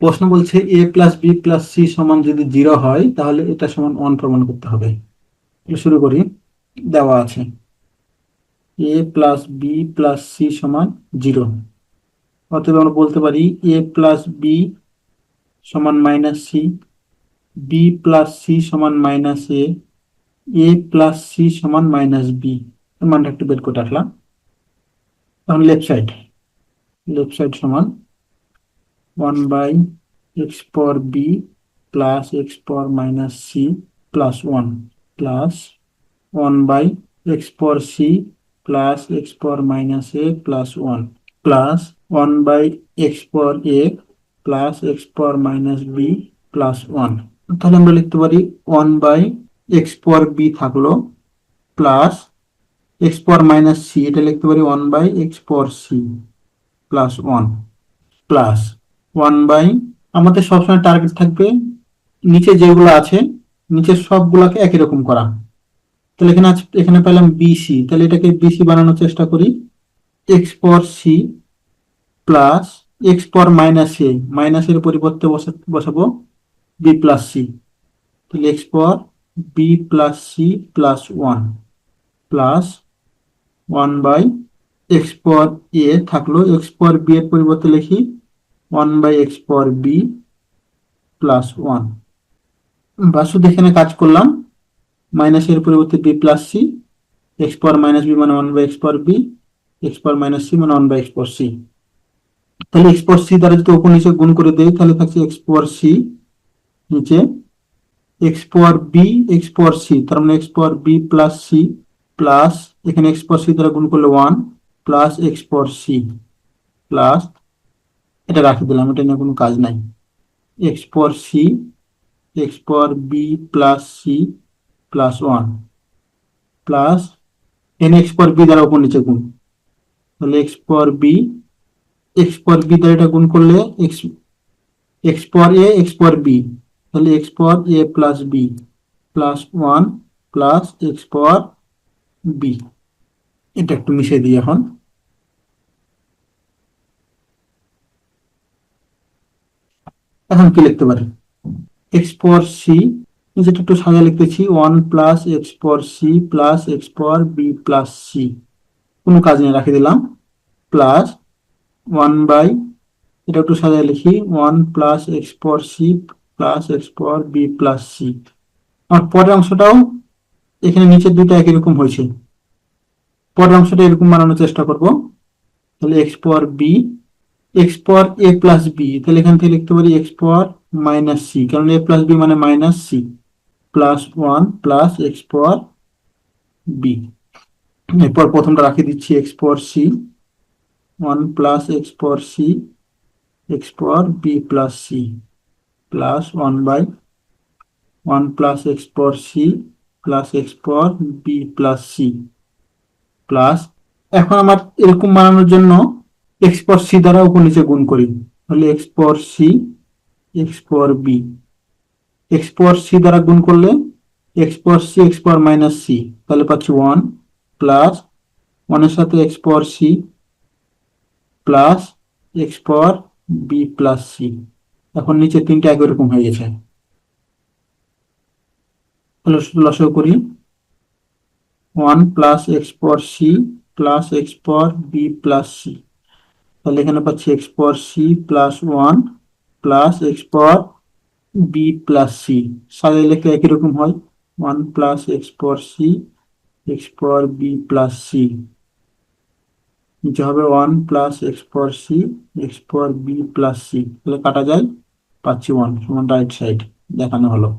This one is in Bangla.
প্রশ্ন বলছে এ প্লাস বি প্লাস সি সমান যদি 0 হয় তাহলে এটা সমান 1 প্রমাণ করতে হবে। শুরু করি। দেওয়া আছে A plus B plus C সমান 0, অতএব আমরা বলতে পারি এ প্লাস বি সমান minus C, B plus C সমান মাইনাস এ প্লাস সি সমান মাইনাস বি। মানটা একটু বের করে রাখলাম। এখন লেফট সাইড সমান 1/x⁴b plus x⁴ c plus 1 plus 1/x⁴c plus x⁴ a plus 1 plus 1/x⁴a plus x⁴ b plus 1। তাহলে আমরা লিখতে পারি 1/x⁴b থাকলো প্লাস x⁴ c, এটা লিখতে পারি 1/x⁴c প্লাস 1 প্লাস 1 আমাদের সবসময় টার্গেট থাকবে নিচে যেগুলো আছে নিচের সবগুলোকে একই রকম করা। তাহলে এখানে পেলাম বিসি, তাহলে এটাকে বিসি বানানোর চেষ্টা করি। x⁴c প্লাস x⁴ a, মাইনাসের পরিবর্তে বসাবো b প্লাস সি, তাহলে x⁴ b plus C plus 1 plus 1/x⁴a থাকলো, x⁴b এর পরিবর্তে লিখি 1/x⁴b প্লাস 1। বা শুধু এখানে কাজ করলাম, মাইনাসের পরিবর্তে b plus C, x⁴ minus B মানে 1/x⁴b, x⁴ মাইনাস সি মানে 1/x⁴c। তাহলে x⁴c দ্বারা যদি উপর নিচে গুণ করে দেই তাহলে থাকছে x⁴c নিচে x⁴b x⁴c, তার মানে x⁴b প্লাস সি প্লাস এখানে x⁴c দ্বারা গুণ করলে 1 প্লাস x⁴c প্লাস এটা রাখি দিলাম, এটা নিয়ে কোনো কাজ নাই। x⁴c x⁴b plus C plus 1 plus এখানে x⁴b দ্বারা উপর নিচে গুণ, তাহলে x⁴b দ্বারা এটা গুণ করলে x⁴a x⁴b, তাহলে x⁴a plus B plus 1 plus x⁴b। এটা একটু মিশিয়ে দিই এখন। এখন কি লিখতে পারি? x⁴c যেটা একটু সাজা লিখতেছি 1 plus x⁴c plus x⁴b plus C, কোনো কাজ নেই রাখি দিলাম, প্লাস 1 এটা একটু সাজায় লিখি 1 plus x⁴c plus x⁴b plus C. আর পরের অংশটাও এখানে নিচের দুটো একই রকম হয়েছে, পরের অংশটা এরকম বানানোর চেষ্টা করব। তাহলে x⁴b x⁴a প্লাস বি, তাহলে এখান থেকে লিখতে পারি x⁴ মাইনাস সি, কারণ a প্লাস বি মানে minus C plus 1 plus x⁴b। এরপর প্রথমটা রাখি দিচ্ছি x⁴c 1 plus x⁴c x⁴b plus C plus 1/1 plus x⁴c plus x⁴b plus C plus, এখন আমার এরকম বানানোর জন্য x⁴c দ্বারা উপর নিচে গুণ করি, তাহলে x⁴c x⁴b, x⁴c দ্বারা গুণ করলে x⁴c x⁴ মাইনাস সি, তাহলে পাচ্ছি 1 প্লাস 1 এর সাথে x⁴c plus x⁴b plus C. এখন নিচে তিনটা একই রকম হয়ে গেছে। তাহলে শুধু লসাগু করি 1 plus x⁴c plus x⁴b plus C, তাহলে এখানে পাচ্ছি x⁴c plus 1 plus x⁴b plus C, সাজায় লিখলে একই রকম হয় 1 plus x⁴c x⁴b plus C, নিচে হবে 1 plus x⁴c x⁴b plus C, তাহলে কাটা যায়, পাচ্ছি 1 সমান রাইট সাইড দেখানো হলো।